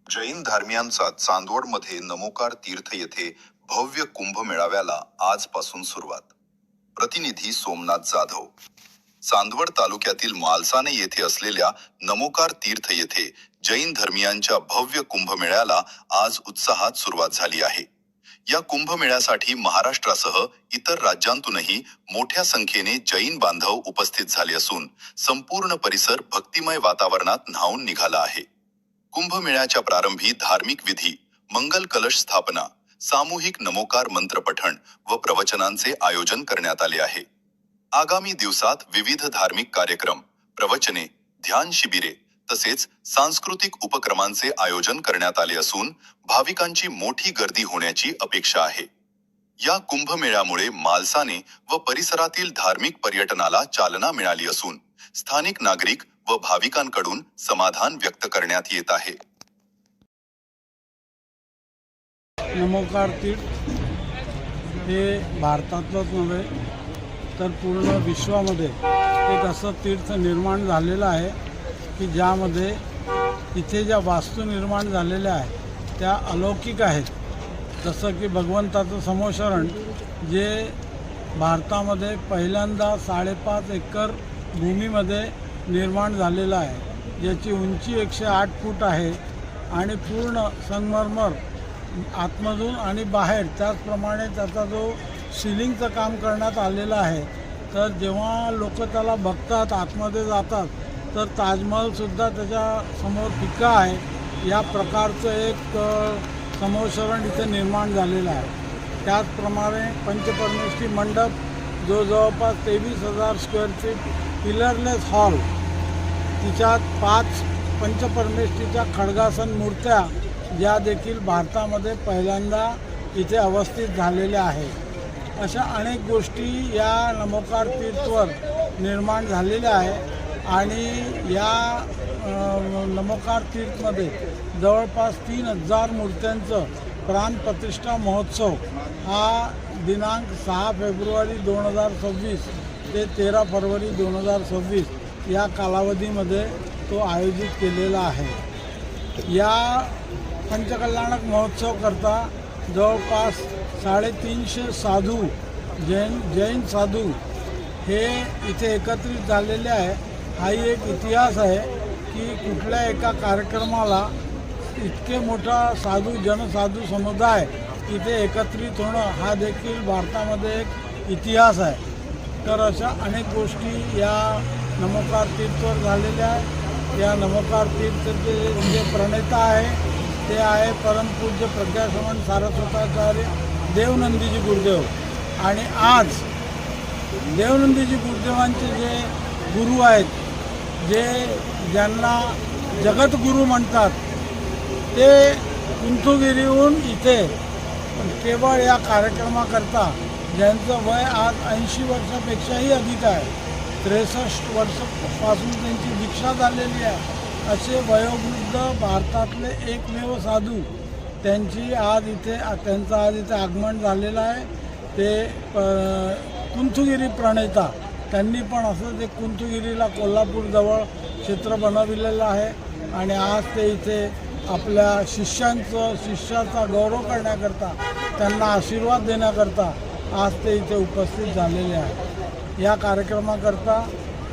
जैन धर्मियांचा चांदवडमध्ये नमोकार तीर्थ येथे भव्य कुंभ मेळाव्याला आजपासून सुरुवात. प्रतिनिधी सोमनाथ जाधव. चांदवड तालुक्यातील मालसाने येथे असलेल्या नमोकार तीर्थ येथे जैन धर्मियांच्या भव्य कुंभमेळ्याला आज उत्साहात सुरुवात झाली आहे. या कुंभमेळ्यासाठी महाराष्ट्रासह इतर राज्यांतूनही मोठ्या संख्येने जैन बांधव उपस्थित झाले असून संपूर्ण परिसर भक्तिमय वातावरणात न्हाऊन निघाला आहे. कुंभमेळ्याच्या प्रारंभी धार्मिक विधी, मंगल कलश स्थापना, सामूहिक नमोकार मंत्रपठण व प्रवचनांचे आयोजन करण्यात आले आहे. आगामी दिवसात विविध धार्मिक कार्यक्रम, प्रवचने, ध्यान शिबिरे तसेच सांस्कृतिक उपक्रमांचे आयोजन करण्यात आले असून भाविकांची मोठी गर्दी होण्याची अपेक्षा आहे. या कुंभमेळ्यामुळे मालसाने व परिसरातील धार्मिक पर्यटनाला चालना मिळाली असून स्थानिक नागरिक व भाविकांकडून समाधान व्यक्त करण्यात येत आहे. नमोकार तीर्थ हे भारतातलंच नव्हे तर पूर्ण विश्वामध्ये एक असं तीर्थ निर्माण झालेलं आहे की ज्यामध्ये इथे ज्या वास्तू निर्माण झालेल्या आहेत त्या अलौकिक आहेत. जसं की भगवंताचं समोशरण जे भारतामध्ये पहिल्यांदा 5.5 एकर भूमीमध्ये निर्माण झालेलं आहे, ज्याची उंची 108 फूट आहे आणि पूर्ण संगमरमर आतमधून आणि बाहेर त्याचप्रमाणे त्याचा जो सिलिंगचं काम करण्यात आलेलं आहे. तर जेव्हा लोक त्याला बघतात, आतमध्ये जातात, तर ताजमहलसुद्धा त्याच्या समोर फिका आहे या प्रकारचं एक समोशरण इथे निर्माण झालेलं आहे. त्याचप्रमाणे पंचपरमेष्ठी मंडप जो जवळपास 23,000 स्क्वेअर फीट पिलरलेस हॉल, तिच्यात 5 पंचपरमेष्ठीच्या खडगासन मूर्त्या ज्या देखील भारतामध्ये पहिल्यांदा इथे अवस्थित झालेल्या आहेत. अशा अनेक गोष्टी या नमोकार तीर्थवर निर्माण झालेल्या आहे आणि या नमोकार तीर्थमध्ये जवळपास 3,000 मूर्त्यांचं प्राणप्रतिष्ठा महोत्सव हा दिनांक 6 फेब्रुवारी 2026 ते 13 फरवरी 2026 या कालावधीमध्ये तो आयोजित केलेला आहे. या पंचकल्याणक महोत्सव करता जवळपास 350 साधू जैन साधू हे इथे एकत्रित झालेले आहे. हाही एक इतिहास आहे की कुठल्या एका कार्यक्रमाला इतके मोठा जनसाधू समुदाय इथे एकत्रित होणं हा देखील भारतामध्ये एक इतिहास आहे. तर अशा अनेक गोष्टी या नमोकार तीर्थवर झालेल्या आहेत. या नमोकार तीर्थचे जे प्रणेता आहे ते आहे परमपूज्य प्रज्ञाश्रमण सारस्वताचार्य देवनंदीजी गुरुदेव. आणि आज देवनंदीजी गुरुदेवांचे जे गुरु आहेत, ज्यांना जगद्गुरू म्हणतात, ते कुंथुगिरीहून इथे केवळ या कार्यक्रमाकरता ज्यांचं वय आज 80 वर्षापेक्षाही अधिक आहे, 63 वर्षापासून त्यांची दीक्षा झालेली आहे, असे वयोवृद्ध भारतातले एकमेव साधू त्यांचं आज इथे आगमन झालेलं आहे. ते कुंथुगिरी प्रणेता, त्यांनी पण असंच एक कुंथुगिरीला कोल्हापूरजवळ क्षेत्र बनविलेलं आहे आणि आज ते इथे आपल्या शिष्याचा गौरव करण्याकरता, त्यांना आशीर्वाद देण्याकरता आज ते इथे उपस्थित झालेले आहे. या कार्यक्रमाकरता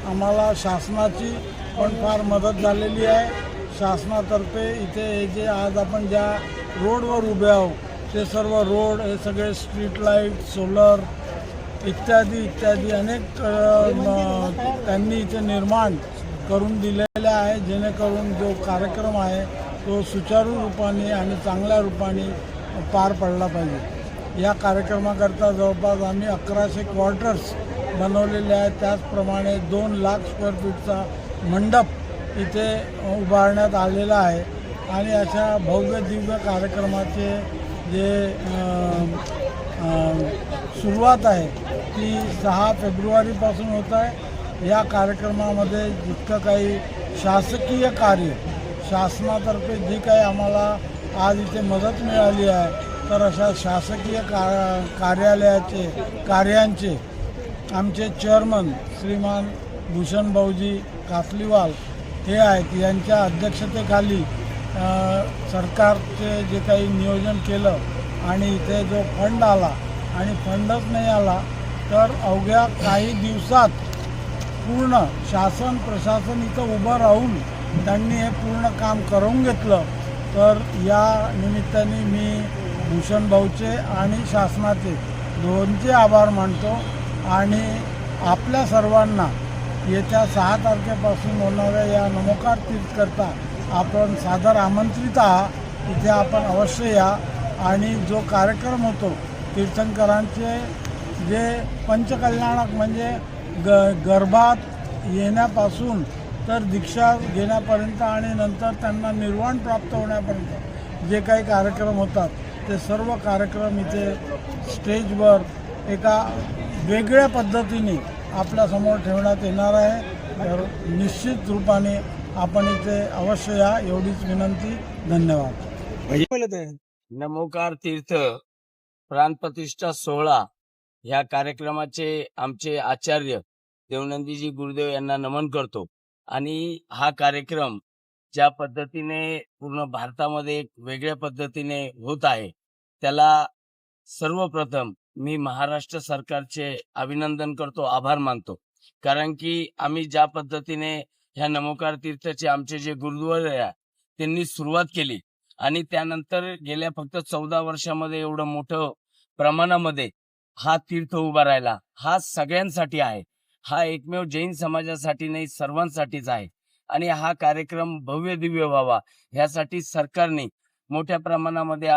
आम्हाला शासनाची पण फार मदत झालेली आहे. शासनातर्फे इथे जे आज आपण ज्या रोडवर उभे आहोत ते सर्व रोड, हे सगळे स्ट्रीट लाईट, सोलर इत्यादी अनेक त्यांनी इथे निर्माण करून दिलेले आहे, जेणेकरून जो कार्यक्रम आहे तो सुचारू रूपाने आणि चांगल्या रूपाने पार पडला पाहिजे. या कार्यक्रमाकरता जवळपास आम्ही 1100 क्वार्टर्स बनवलेले आहेत. त्याचप्रमाणे 2 लाख स्क्वेअर फीटचा मंडप इथे उभारण्यात आलेला आहे आणि अशा भव्य दिव्य कार्यक्रमाचे जे सुरुवात आहे ती 6 फेब्रुवारीपासून होत आहे. या कार्यक्रमामध्ये जितकं काही शासकीय कार्य, शासनातर्फे जी काही आम्हाला आज इथे मदत मिळाली आहे, तर अशा शासकीय कार्यांचे आमचे चेअरमन श्रीमान भूषण भाऊजी कासलीवाल हे आहेत. यांच्या अध्यक्षतेखाली सरकारचे जे काही नियोजन केलं आणि इथे जो फंड आला आणि फंडच नाही आला तर अवघ्या काही दिवसात पूर्ण शासन प्रशासन इथं उभं राहून त्यांनी हे पूर्ण काम करून घेतलं. तर या निमित्ताने मी भूषण भाऊचे आणि शासनाचे दोनचे आभार मानतो आणि आपल्या सर्वांना येत्या 6 तारखेपासून होणाऱ्या या नमोकार तीर्थकरता आपण सादर आमंत्रित आहात. इथे आपण अवश्य या आणि जो कार्यक्रम होतो तीर्थंकरांचे जे पंचकल्याणक म्हणजे गर्भात येण्यापासून तर दीक्षा घेण्यापर्यंत आणि नंतर त्यांना निर्वाण प्राप्त होण्यापर्यंत जे काही कार्यक्रम होतात ते सर्व कार्यक्रम इथे स्टेजवर एका वेगळ्या पद्धतीने आपल्यासमोर ठेवण्यात येणार आहे. तर निश्चित रूपाने आपण इथे अवश्य या एवढीच विनंती. धन्यवाद. नमोकार तीर्थ प्राणप्रतिष्ठा सोहळा ह्या कार्यक्रमाचे आमचे आचार्य देवनंदीजी गुरुदेव यांना नमन करतो. आणि हा कार्यक्रम ज्या पद्धतीने पूर्ण भारतामध्ये एक वेगळ्या पद्धतीने होत आहे त्याला सर्वप्रथम मी महाराष्ट्र सरकारचे अभिनंदन करतो, आभार मानतो. कारण की आम्ही ज्या पद्धतीने ह्या नमोकार तीर्थचे आमचे जे गुरुद्वारे आहे त्यांनी सुरुवात केली आणि त्यानंतर गेल्या फक्त 14 वर्षामध्ये एवढं मोठं प्रमाणामध्ये हा तीर्थ उभा राहिला. हा सगळ्यांसाठी आहे. हा एकमेव जैन समाजासाठी नाही, सर्वांसाठीच आहे. आणि हा कार्यक्रम भव्य दिव्य व्हावा ह्यासाठी सरकारने मोठ्या प्रमाणामध्ये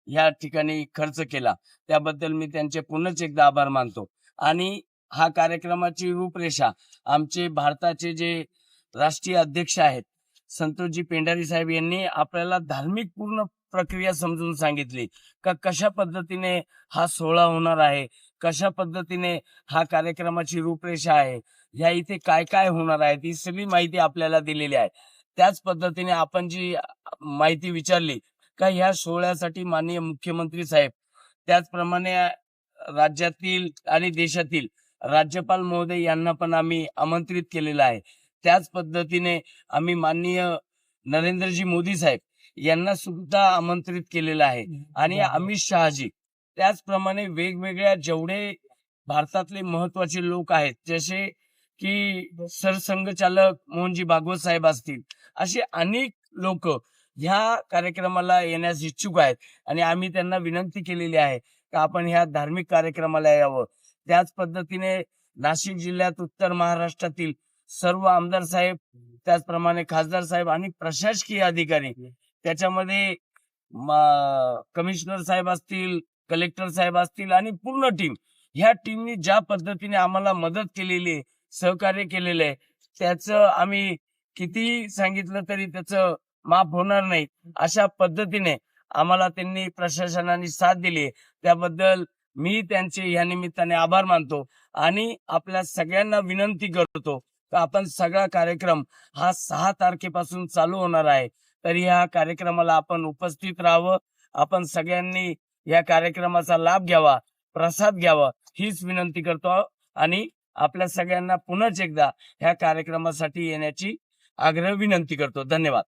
या ठिकाणी खर्च केला. त्याबद्दल मी त्यांचे पुन्हा एकदा आभार मानतो. आणि हा कार्यक्रमाची रूपरेषा आमचे भारताचे जे राष्ट्रीय अध्यक्ष आहेत संतोषजी पेंढारी साहेब यांनी आपल्याला धार्मिक पूर्ण प्रक्रिया समजून सांगितली का कशा पद्धतीने हा सोहळा होणार आहे, कशा पद्धतीने हा कार्यक्रमाची रूपरेषा आहे, ह्या इथे काय काय होणार आहे ती सगळी माहिती आपल्याला दिलेली आहे. त्याच पद्धतीने आपण जी माहिती विचारली का ह्या सोहळ्यासाठी माननीय मुख्यमंत्री साहेब त्याचप्रमाणे राज्यातील आणि देशातील राज्यपाल महोदय यांना पण आम्ही आमंत्रित केलेलं आहे. त्याच पद्धतीने आम्ही माननीय नरेंद्रजी मोदी साहेब यांना सुद्धा आमंत्रित केलेलं आहे. आणि अमित शहाजी त्याचप्रमाणे वेगवेगळ्या जेवढे भारतातले महत्वाचे लोक आहेत जसे की सरसंघचालक मोहनजी भागवत साहेब असतील, असे अनेक लोक ह्या कार्यक्रमाला येण्यास इच्छुक आहेत. आणि आम्ही त्यांना विनंती केलेली आहे की आपण ह्या धार्मिक कार्यक्रमाला यावं. त्याच पद्धतीने नाशिक जिल्ह्यात उत्तर महाराष्ट्रातील सर्व आमदार साहेब त्याचप्रमाणे खासदार साहेब आणि प्रशासकीय अधिकारी त्याच्यामध्ये कमिशनर साहेब असतील, कलेक्टर साहेब असतील आणि पूर्ण टीम ह्या टीमनी ज्या पद्धतीने आम्हाला मदत केलेली, सहकार्य केलेलं आहे त्याचं आम्ही किती सांगितलं तरी त्याचं माफ होणार नाही. अशा पद्धतीने आम्हाला त्यांनी प्रशासनाने साथ दिली, त्याबद्दल मी त्यांचे या निमित्ताने आभार मानतो. आणि आपल्या सगळ्यांना विनंती करतो की आपण सगळा कार्यक्रम हा 6 तारखेपासून चालू होणार आहे, तरी ह्या कार्यक्रमाला आपण उपस्थित राहावं. आपण सगळ्यांनी या कार्यक्रमाचा लाभ घ्यावा, प्रसाद घ्यावा हीच विनंती करतो. आणि आपल्या सगळ्यांना पुन्हा एकदा ह्या कार्यक्रमासाठी येण्याची आग्रह विनंती करतो. धन्यवाद.